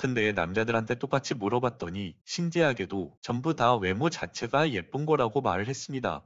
근데 남자들한테 똑같이 물어봤더니 신기하게도 전부 다 외모 자체가 예쁜 거라고 말을 했습니다.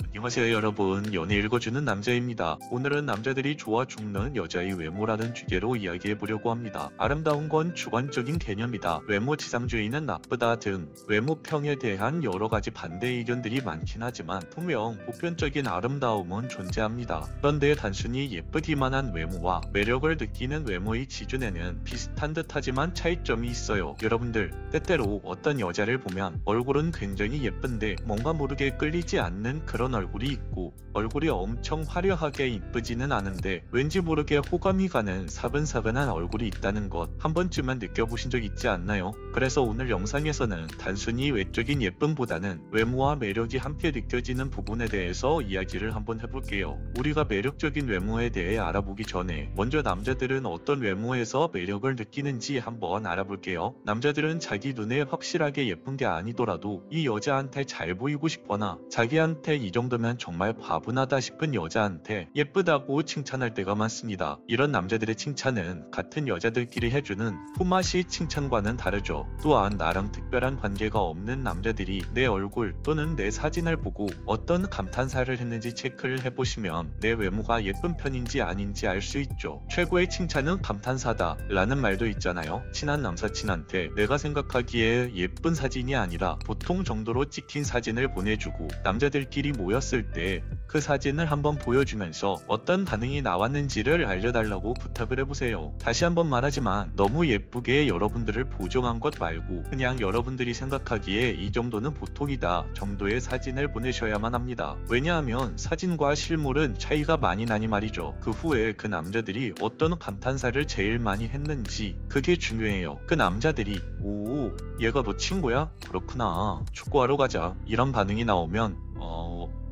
안녕하세요 여러분, 연애 읽어주는 남자입니다. 오늘은 남자들이 좋아 죽는 여자의 외모라는 주제로 이야기해보려고 합니다. 아름다운 건 주관적인 개념이다, 외모 지상주의는 나쁘다 등 외모평에 대한 여러가지 반대 의견들이 많긴 하지만 분명 보편적인 아름다움은 존재합니다. 그런데 단순히 예쁘기만 한 외모와 매력을 느끼는 외모의 기준에는 비슷한 듯하지만 차이점이 있어요. 여러분들, 때때로 어떤 여자를 보면 얼굴은 굉장히 예쁜데 뭔가 모르게 끌리지 않는 그런 얼굴이 있고, 얼굴이 엄청 화려하게 이쁘지는 않은데 왠지 모르게 호감이 가는 사근사근한 얼굴이 있다는 것 한 번쯤은 느껴보신 적 있지 않나요? 그래서 오늘 영상에서는 단순히 외적인 예쁨보다는 외모와 매력이 함께 느껴지는 부분에 대해서 이야기를 한번 해볼게요. 우리가 매력적인 외모에 대해 알아보기 전에 먼저 남자들은 어떤 외모에서 매력을 느끼는지 한번 알아볼게요. 남자들은 자기 눈에 확실하게 예쁜 게 아니더라도 이 여자한테 잘 보이고 싶거나 자기한테 이 정도면 정말 과분하다 싶은 여자한테 예쁘다고 칭찬할 때가 많습니다. 이런 남자들의 칭찬은 같은 여자들끼리 해주는 품앗이 칭찬과는 다르죠. 또한 나랑 특별한 관계가 없는 남자들이 내 얼굴 또는 내 사진을 보고 어떤 감탄사를 했는지 체크를 해보시면 내 외모가 예쁜 편인지 아닌지 알 수 있죠. 최고의 칭찬은 감탄사다 라는 말도 있잖아요. 친한 남사친한테 내가 생각하기에 예쁜 사진이 아니라 보통 정도로 찍힌 사진을 보내주고 남자들끼리 모였을 때 그 사진을 한번 보여주면서 어떤 반응이 나왔는지를 알려달라고 부탁을 해보세요. 다시 한번 말하지만 너무 예쁘게 여러분들을 보정한 것 말고 그냥 여러분들이 생각하기에 이 정도는 보통이다 정도의 사진을 보내셔야만 합니다. 왜냐하면 사진과 실물은 차이가 많이 나니 말이죠. 그 후에 그 남자들이 어떤 감탄사를 제일 많이 했는지 그게 중요해요. 그 남자들이 오, 얘가 너 친구야? 그렇구나, 축구하러 가자, 이런 반응이 나오면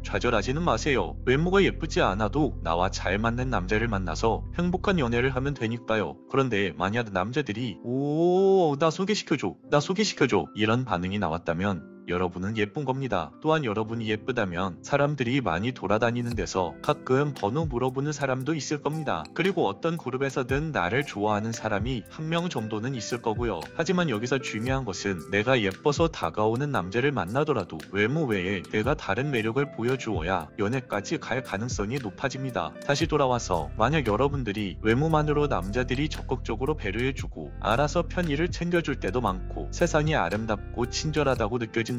좌절하지는 마세요. 외모가 예쁘지 않아도 나와 잘 맞는 남자를 만나서 행복한 연애를 하면 되니까요. 그런데 만약 남자들이 오, 나 소개시켜줘 이런 반응이 나왔다면 여러분은 예쁜 겁니다. 또한 여러분이 예쁘다면 사람들이 많이 돌아다니는 데서 가끔 번호 물어보는 사람도 있을 겁니다. 그리고 어떤 그룹에서든 나를 좋아하는 사람이 한 명 정도는 있을 거고요. 하지만 여기서 중요한 것은 내가 예뻐서 다가오는 남자를 만나더라도 외모 외에 내가 다른 매력을 보여주어야 연애까지 갈 가능성이 높아집니다. 다시 돌아와서 만약 여러분들이 외모만으로 남자들이 적극적으로 배려해주고 알아서 편의를 챙겨줄 때도 많고 세상이 아름답고 친절하다고 느껴진다면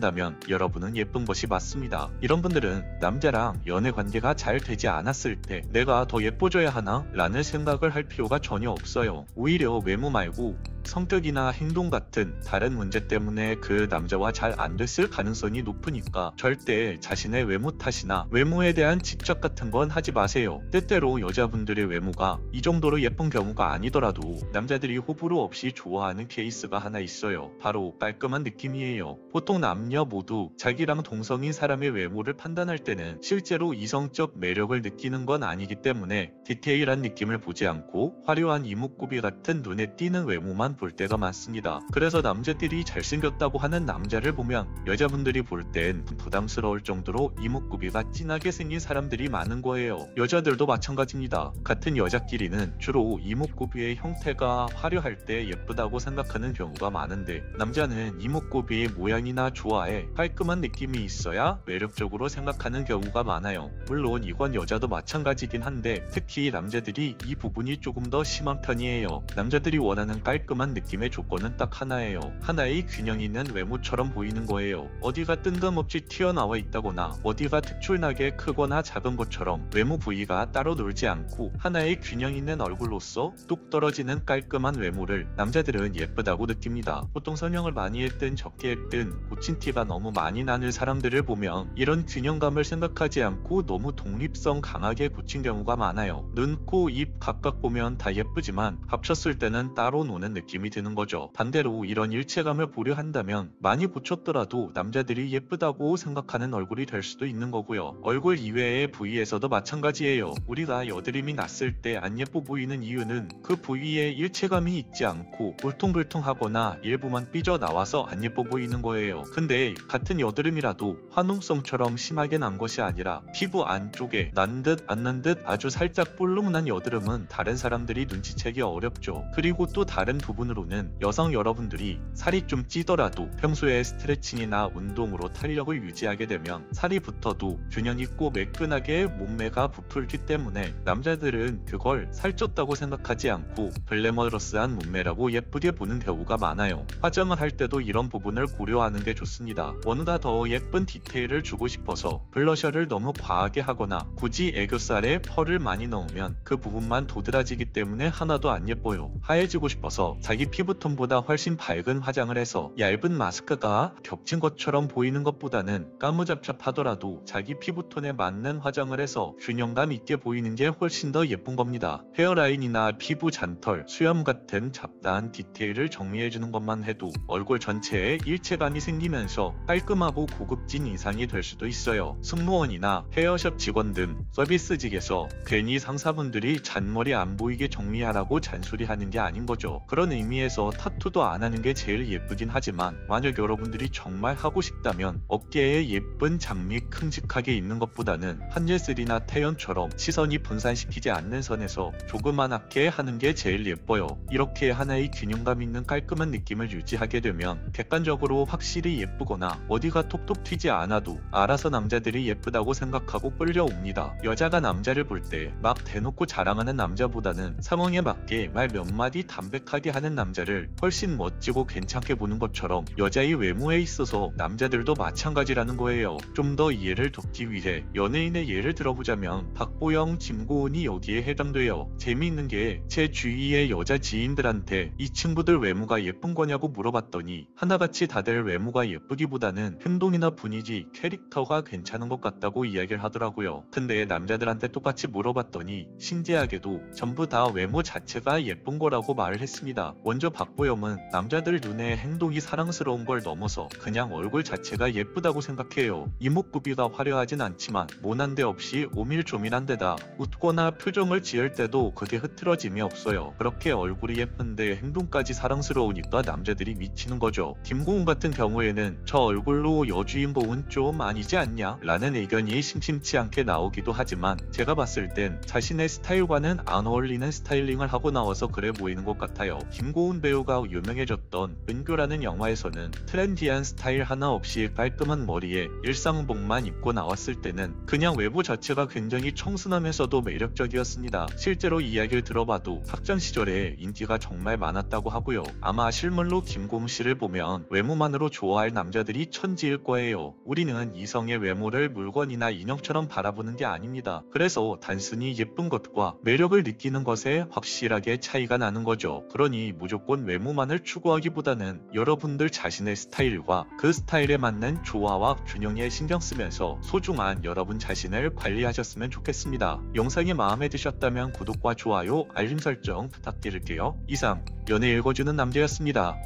여러분은 예쁜 것이 맞습니다. 이런 분들은 남자랑 연애 관계가 잘 되지 않았을 때 내가 더 예뻐져야 하나? 라는 생각을 할 필요가 전혀 없어요. 오히려 외모 말고 성격이나 행동 같은 다른 문제 때문에 그 남자와 잘 안 됐을 가능성이 높으니까 절대 자신의 외모 탓이나 외모에 대한 집착 같은 건 하지 마세요. 때때로 여자분들의 외모가 이 정도로 예쁜 경우가 아니더라도 남자들이 호불호 없이 좋아하는 케이스가 하나 있어요. 바로 깔끔한 느낌이에요. 보통 남녀 모두 자기랑 동성인 사람의 외모를 판단할 때는 실제로 이성적 매력을 느끼는 건 아니기 때문에 디테일한 느낌을 보지 않고 화려한 이목구비 같은 눈에 띄는 외모만 볼 때가 많습니다. 그래서 남자들이 잘생겼다고 하는 남자를 보면 여자분들이 볼 땐 부담스러울 정도로 이목구비가 진하게 생긴 사람들이 많은 거예요. 여자들도 마찬가지입니다. 같은 여자끼리는 주로 이목구비의 형태가 화려할 때 예쁘다고 생각하는 경우가 많은데 남자는 이목구비의 모양이나 조화에 깔끔한 느낌이 있어야 매력적으로 생각하는 경우가 많아요. 물론 이건 여자도 마찬가지긴 한데 특히 남자들이 이 부분이 조금 더 심한 편이에요. 남자들이 원하는 깔끔한 느낌의 조건은 딱 하나예요. 하나의 균형 있는 외모처럼 보이는 거예요. 어디가 뜬금없이 튀어나와 있다거나 어디가 특출나게 크거나 작은 것처럼 외모 부위가 따로 놀지 않고 하나의 균형 있는 얼굴로서 뚝 떨어지는 깔끔한 외모를 남자들은 예쁘다고 느낍니다. 보통 성형을 많이 했든 적게 했든 고친 티가 너무 많이 나는 사람들을 보면 이런 균형감을 생각하지 않고 너무 독립성 강하게 고친 경우가 많아요. 눈, 코, 입 각각 보면 다 예쁘지만 합쳤을 때는 따로 노는 느낌이 드는 거죠. 반대로 이런 일체감을 보려 한다면 많이 고쳤더라도 남자들이 예쁘다고 생각하는 얼굴이 될 수도 있는 거고요. 얼굴 이외의 부위에서도 마찬가지예요. 우리가 여드름이 났을 때 안 예뻐 보이는 이유는 그 부위에 일체감이 있지 않고 울퉁불퉁하거나 일부만 삐져나와서 안 예뻐 보이는 거예요. 근데 같은 여드름이라도 화농성처럼 심하게 난 것이 아니라 피부 안쪽에 난 듯 안 난 듯 아주 살짝 볼록 난 여드름은 다른 사람들이 눈치채기 어렵죠. 그리고 또 다른 부분 부분으로는 여성 여러분들이 살이 좀 찌더라도 평소에 스트레칭이나 운동으로 탄력을 유지하게 되면 살이 붙어도 균형 있고 매끈하게 몸매가 부풀기 때문에 남자들은 그걸 살쪘다고 생각하지 않고 글래머러스한 몸매라고 예쁘게 보는 경우가 많아요. 화장을 할 때도 이런 부분을 고려하는 게 좋습니다. 어느덧 더 예쁜 디테일을 주고 싶어서 블러셔를 너무 과하게 하거나 굳이 애교살에 펄을 많이 넣으면 그 부분만 도드라지기 때문에 하나도 안 예뻐요. 하얘지고 싶어서 자기 피부톤보다 훨씬 밝은 화장을 해서 얇은 마스크가 겹친 것처럼 보이는 것보다는 까무잡잡하더라도 자기 피부톤에 맞는 화장을 해서 균형감 있게 보이는 게 훨씬 더 예쁜 겁니다. 헤어라인이나 피부 잔털, 수염 같은 잡다한 디테일을 정리해주는 것만 해도 얼굴 전체에 일체감이 생기면서 깔끔하고 고급진 인상이 될 수도 있어요. 승무원이나 헤어샵 직원 등 서비스직에서 괜히 상사분들이 잔머리 안 보이게 정리하라고 잔소리하는 게 아닌 거죠. 그런 의미에서 타투도 안 하는 게 제일 예쁘긴 하지만 만약 여러분들이 정말 하고 싶다면 어깨에 예쁜 장미 큼직하게 있는 것보다는 한예슬이나 태연처럼 시선이 분산시키지 않는 선에서 조그만하게 하는 게 제일 예뻐요. 이렇게 하나의 균형감 있는 깔끔한 느낌을 유지하게 되면 객관적으로 확실히 예쁘거나 어디가 톡톡 튀지 않아도 알아서 남자들이 예쁘다고 생각하고 끌려옵니다. 여자가 남자를 볼 때 막 대놓고 자랑하는 남자보다는 상황에 맞게 말 몇 마디 담백하게 하는 남자를 훨씬 멋지고 괜찮게 보는 것처럼 여자의 외모에 있어서 남자들도 마찬가지라는 거예요. 좀 더 이해를 돕기 위해 연예인의 예를 들어보자면 박보영, 김고은이 여기에 해당돼요. 재미있는 게 제 주위의 여자 지인들한테 이 친구들 외모가 예쁜 거냐고 물어봤더니 하나같이 다들 외모가 예쁘기보다는 행동이나 분위기, 캐릭터가 괜찮은 것 같다고 이야기를 하더라고요. 근데 남자들한테 똑같이 물어봤더니 신기하게도 전부 다 외모 자체가 예쁜 거라고 말을 했습니다. 먼저 박보영은 남자들 눈에 행동이 사랑스러운 걸 넘어서 그냥 얼굴 자체가 예쁘다고 생각해요. 이목구비가 화려하진 않지만 모난 데 없이 오밀조밀한 데다 웃거나 표정을 지을 때도 그게 흐트러짐이 없어요. 그렇게 얼굴이 예쁜데 행동까지 사랑스러우니까 남자들이 미치는 거죠. 김고은 같은 경우에는 저 얼굴로 여주인공은 좀 아니지 않냐? 라는 의견이 심심치 않게 나오기도 하지만 제가 봤을 땐 자신의 스타일과는 안 어울리는 스타일링을 하고 나와서 그래 보이는 것 같아요. 김고은 배우가 유명해졌던 은교라는 영화에서는 트렌디한 스타일 하나 없이 깔끔한 머리에 일상복만 입고 나왔을 때는 그냥 외모 자체가 굉장히 청순하면서도 매력적이었습니다. 실제로 이야기를 들어봐도 학창 시절에 인기가 정말 많았다고 하고요. 아마 실물로 김고은 씨를 보면 외모만으로 좋아할 남자들이 천지일 거예요. 우리는 이성의 외모를 물건이나 인형처럼 바라보는 게 아닙니다. 그래서 단순히 예쁜 것과 매력을 느끼는 것에 확실하게 차이가 나는 거죠. 그러니 무조건 외모만을 추구하기보다는 여러분들 자신의 스타일과 그 스타일에 맞는 조화와 균형에 신경 쓰면서 소중한 여러분 자신을 관리하셨으면 좋겠습니다. 영상이 마음에 드셨다면 구독과 좋아요, 알림 설정 부탁드릴게요. 이상 연애 읽어주는 남자였습니다.